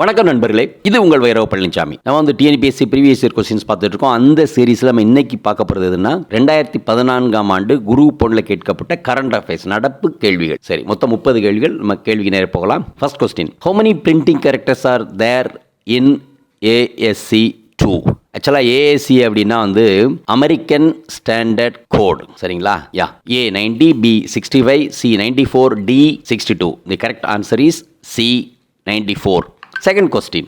வணக்கம் நண்பர்களே, இது உங்கள் V.Palanichamy. நம்ம TNPSC ப்ரீவியஸ் இயர் கொஸ்டின்ஸ் பார்த்துட்டு இருக்கோம். அந்த சீரீஸில் நம்ம இன்னைக்கு பார்க்க போகிறது எதுனா 2014 ஆண்டு குரூப் 1 கேட்கப்பட்ட கரண்ட் அஃபேர்ஸ் நடப்பு கேள்விகள். சரி, மொத்தம் 30 கேள்விகள். நம்ம கேள்விக்கு நேரம் போகலாம். First question, how many printing characters are there in ASC 2? ஆக்சுவலாக ஏஎஸ்சி அப்படின்னா அமெரிக்கன் ஸ்டாண்டர்ட் கோட். சரிங்களா? Yeah, A90, B65, C94, D62. The correct answer is C94. Second question,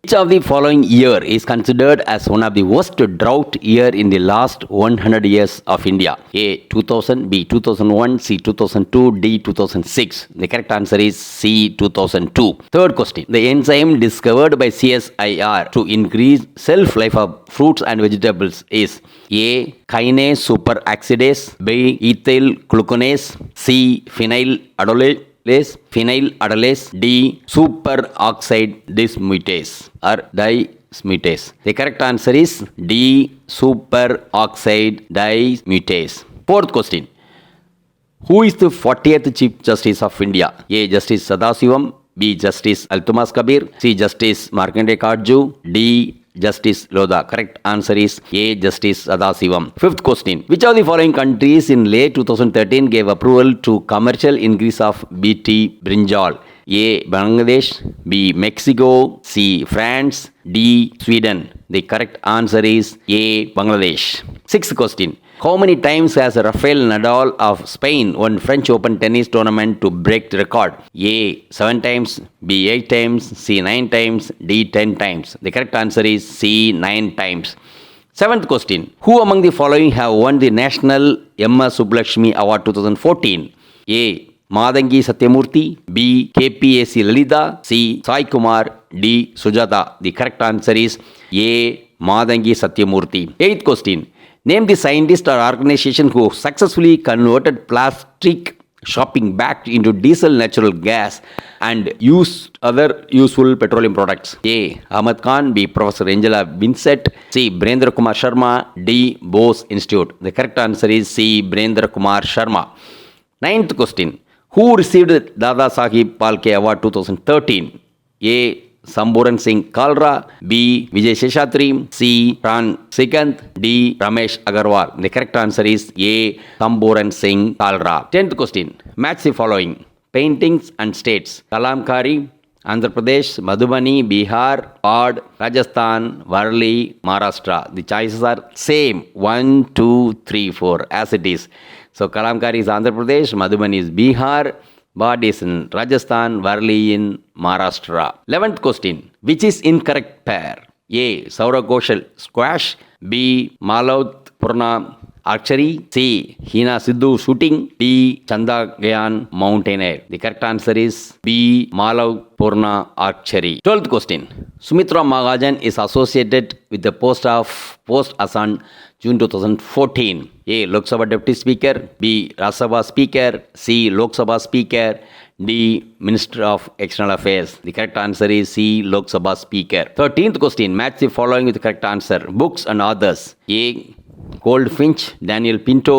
which of the following year is considered as one of the worst drought year in the last 100 years of India? A. 2000, B. 2001, C. 2002, D. 2006. The correct answer is C. 2002. Third question, the enzyme discovered by CSIR to increase shelf life of fruits and vegetables is A. Kinase superoxidase, B. ethyl gluconase, C. phenyl adolase, D. superoxide dismutase or dismutase. The correct answer is D. superoxide dismutase. Fourth question, who is the 40th Chief Justice of India? A. Justice Sadasivam, B. Justice Altumas Kabir, C. Justice Markandeya Katju, D. Justice Lodha. Correct answer is A. Justice Sadasivam. Fifth question, which of the following countries in late 2013 gave approval to commercial increase of BT brinjal? A. Bangladesh, B. Mexico, C. France, D. Sweden. The correct answer is A. Bangladesh. Sixth question, how many times has Rafael Nadal of Spain won French Open tennis tournament to break the record? A. 7 times, B. 8 times, C. 9 times, D. 10 times. The correct answer is C. 9 times. Seventh question, who among the following have won the National Emma Subbulakshmi Award 2014? A. Madangi Satyamurthy, B. KPAC Lalita, C. Sai Kumar, D. Sujata. The correct answer is A. Madangi Satyamurthy. Eighth question, name the scientist or organization who successfully converted plastic shopping back into diesel natural gas and used other useful petroleum products. A. Ahmad Khan, B. Professor Angela Vincent, C. Brendra Kumar Sharma, D. Bose Institute. The correct answer is C. Brendra Kumar Sharma. Ninth question, who received Dada Sahib Phalke Award 2013? A. Samburan Singh Kalra, B. Vijay Seshadri, C. Pran Sikant, D. Ramesh Agarwal. The correct answer is A. Samburan Singh Kalra. 10th question, match the following paintings and states: Kalamkari, Andhra Pradesh, Madhubani, Bihar, Pad, Rajasthan, Varli, Maharashtra. The choices are same, 1, 2, 3, 4 as it is. So Kalamkari is Andhra Pradesh, Madhubani is Bihar, Bad is in Rajasthan, Varli in Maharashtra. 11th question, which is incorrect pair? A. Saurav Ghoshal squash, B. Malav Purna archery, C. Hina Sidhu shooting, D. Chanda Gayan mountaineer. The correct answer is B. Malav Purna archery. 12th question, Sumitra Mahajan is associated with the post as on June 2014. A. Lok Sabha Deputy Speaker, B. Rajya Sabha Speaker, C. Lok Sabha Speaker, D. Minister of External Affairs. The correct answer is C. Lok Sabha Speaker. 13th question, match the following with the correct answer. Books and authors. A. Goldfinch, Daniel Pinto,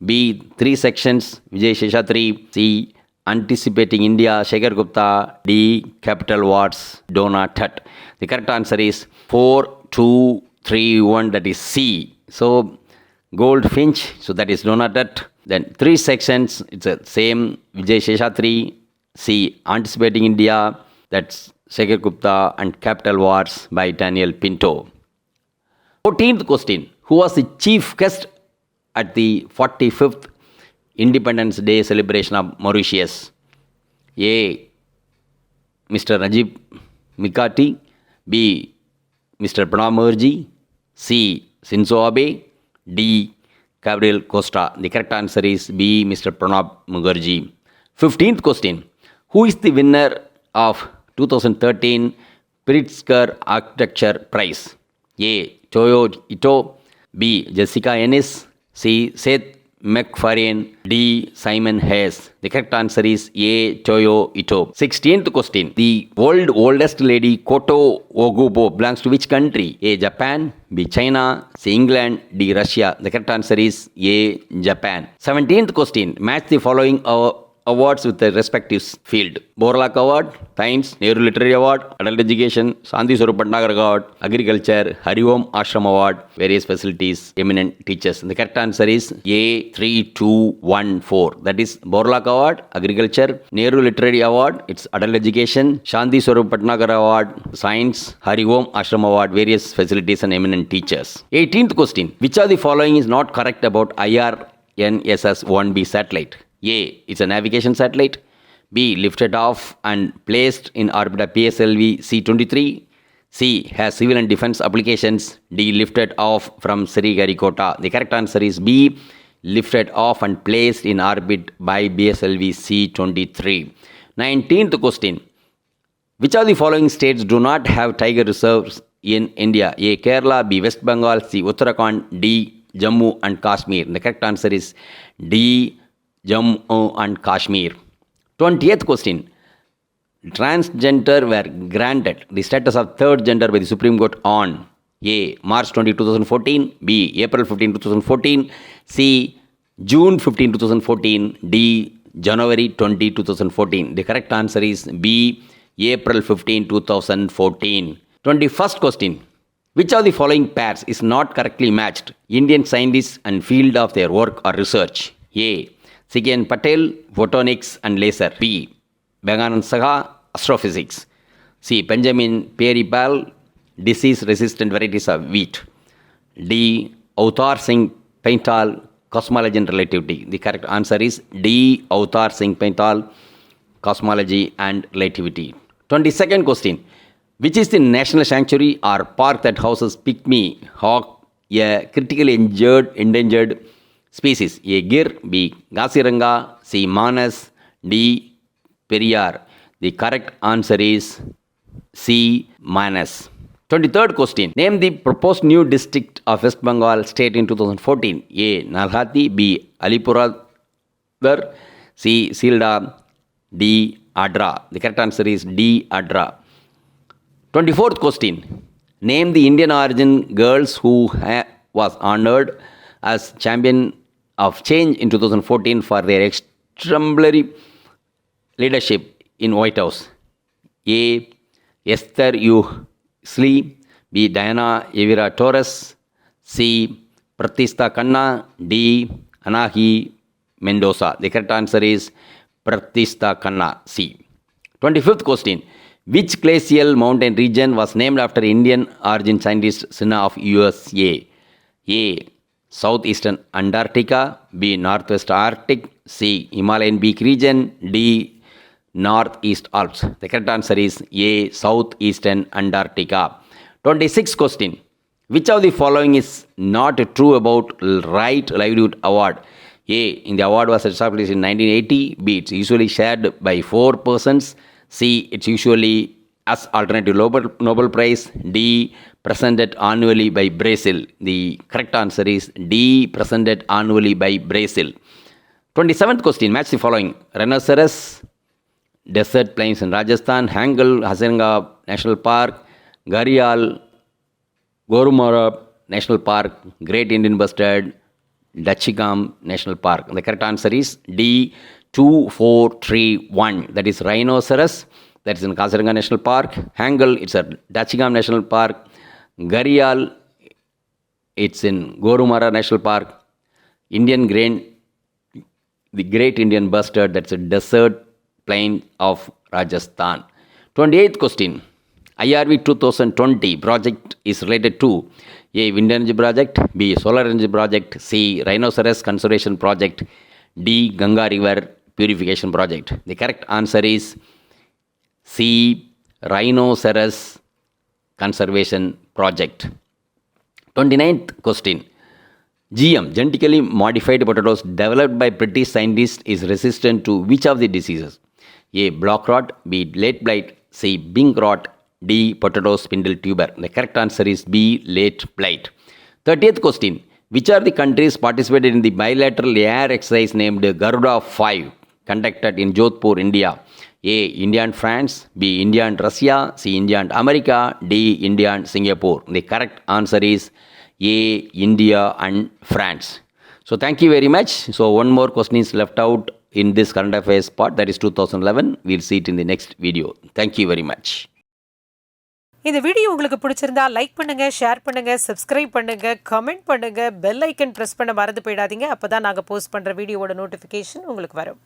B. 3 sections, Vijay Seshadri, C. Anticipating India, Shekhar Gupta, D. Capital Wars, Donna Tutt. The correct answer is 4, 2, 3, 1, that is C. So Goldfinch, so that is Donna Tutt. Then 3 sections, it's the same, Vijay Seshadri. C. Anticipating India, that's Shekhar Gupta, and Capital Wars by Daniel Pinto. 14th question, who was the chief guest at the 45th Independence Day celebration of Mauritius? A. Mr. Najib Mikati, B. Mr. Pranab Mukherjee, C. Shinzo Abe, D. Gabriel Costa. The correct answer is B. Mr. Pranab Mukherjee. 15th question, who is the winner of 2013 Pritzker Architecture Prize? A. Toyo Ito, B. Jessica Ennis, C. Seth MacFarlane, D. Simon Hayes. The correct answer is A. Toyo Ito. 16th question, the world's oldest lady Koto Ogubo belongs to which country? A. Japan, B. China, C. England, D. Russia. The correct answer is A. Japan. 17th question, match the following awards with the respective field. Borlaug Award, Science, Nehru Literary Award, Adult Education, Shanti Swarup Bhatnagar Award, Agriculture, Hari Om Ashram Award, various facilities, eminent teachers. And the correct answer is A3214. That is Borlaug Award, Agriculture, Nehru Literary Award, it's Adult Education, Shanti Swarup Bhatnagar Award, Science, Hari Om Ashram Award, various facilities and eminent teachers. 18th question. Which of the following is not correct about IRNSS-1B satellite? A. It's a navigation satellite. B. Lifted off and placed in orbit of PSLV C-23. C. Has civil and defense applications. D. Lifted off from Sriharikota. The correct answer is B. Lifted off and placed in orbit by PSLV C-23. 19th question. Which of the following states do not have tiger reserves in India? A. Kerala. B. West Bengal. C. Uttarakhand. D. Jammu and Kashmir. The correct answer is D. Jammu and Kashmir. 20th question. Transgender were granted the status of third gender by the Supreme Court on A. March 20, 2014. B. April 15, 2014. C. June 15, 2014. D. January 20, 2014. The correct answer is B. April 15, 2014. 21st question. Which of the following pairs is not correctly matched? Indian scientists and field of their work or research. A. C.K.N. Patel, photonics and laser. B. Bhanganan Saha, astrophysics. C. Benjamin Pierre-Paul, disease-resistant varieties of wheat. D. Avtar Singh Paintal, cosmology and relativity. The correct answer is D. Avtar Singh Paintal, cosmology and relativity. 22nd question. Which is the national sanctuary or park that houses pygmy hawk, a critically endangered species? A. Gir. B. Gaziranga. C. Manas. D. Periyar. The correct answer is C. Manas. 23rd question. Name the proposed new district of West Bengal state in 2014. A. Nalhati. B. Alipuradar. C. Silda. D. Adra. The correct answer is D. Adra. 24th question. Name the Indian origin girls who was honored as champion of change in 2014 for their exemplary leadership in White House. A. Esther U. Slee. B. Diana Evira Torres. C. Pratista Khanna. D. Anahi Mendoza. The correct answer is Pratista Khanna. C. 25th question. Which glacial mountain region was named after Indian origin scientist Sinha of USA? A. Southeastern Antarctica. B. Northwest Arctic. C. Himalayan peak region. D. Northeast Alps. The correct answer is A. Southeastern Antarctica. 26th question. Which of the following is not true about Right Livelihood Award? A. In the award was established in 1980. B. It's usually shared by 4 persons. C. It's usually as alternative Nobel Prize. D. Presented annually by Brazil. The correct answer is D. Presented annually by Brazil. 27th question. Match the following. Rhinoceros, desert plains in Rajasthan. Hangal, Hazaranga National Park. Gharial, Gorumara National Park. Great Indian Bustard, Dachigam National Park. The correct answer is D. 2431. That is rhinoceros. That is in Kaziranga National Park. Hangal, it's at Dachigam National Park. Gharial, it's in Gorumara National Park. Indian grain, the Great Indian Bustard, that's a desert plain of Rajasthan. 28th question. IRV 2020 project is related to A. Wind energy project. B. Solar energy project. C. Rhinoceros conservation project. D. Ganga river purification project. The correct answer is C. Rhinoceros conservation project. 29th question. GM, genetically modified potatoes developed by British scientists, is resistant to which of the diseases? A. Block rot. B. Late blight. C. Pink rot. D. Potato spindle tuber. The correct answer is B. Late blight. 30th question. Which are the countries participated in the bilateral air exercise named Garuda 5 conducted in Jodhpur, India? A. India and France. B. India and Russia. C. India and America. D. India and Singapore. The correct answer is A. India and France. So thank you very much. So one more question is left out in this current affairs part, that is 2011. We'll see it in the next video. Thank you very much. இந்த video உங்களுக்கு பிடிச்சிருந்தா like பண்ணுங்க, share பண்ணுங்க, subscribe பண்ணுங்க, comment பண்ணுங்க, bell icon press பண்ண மறந்து போயிடாதீங்க. அப்பதான் நாங்க போஸ்ட் பண்ற வீடியோவோட நோட்டிஃபிகேஷன் உங்களுக்கு வரும்.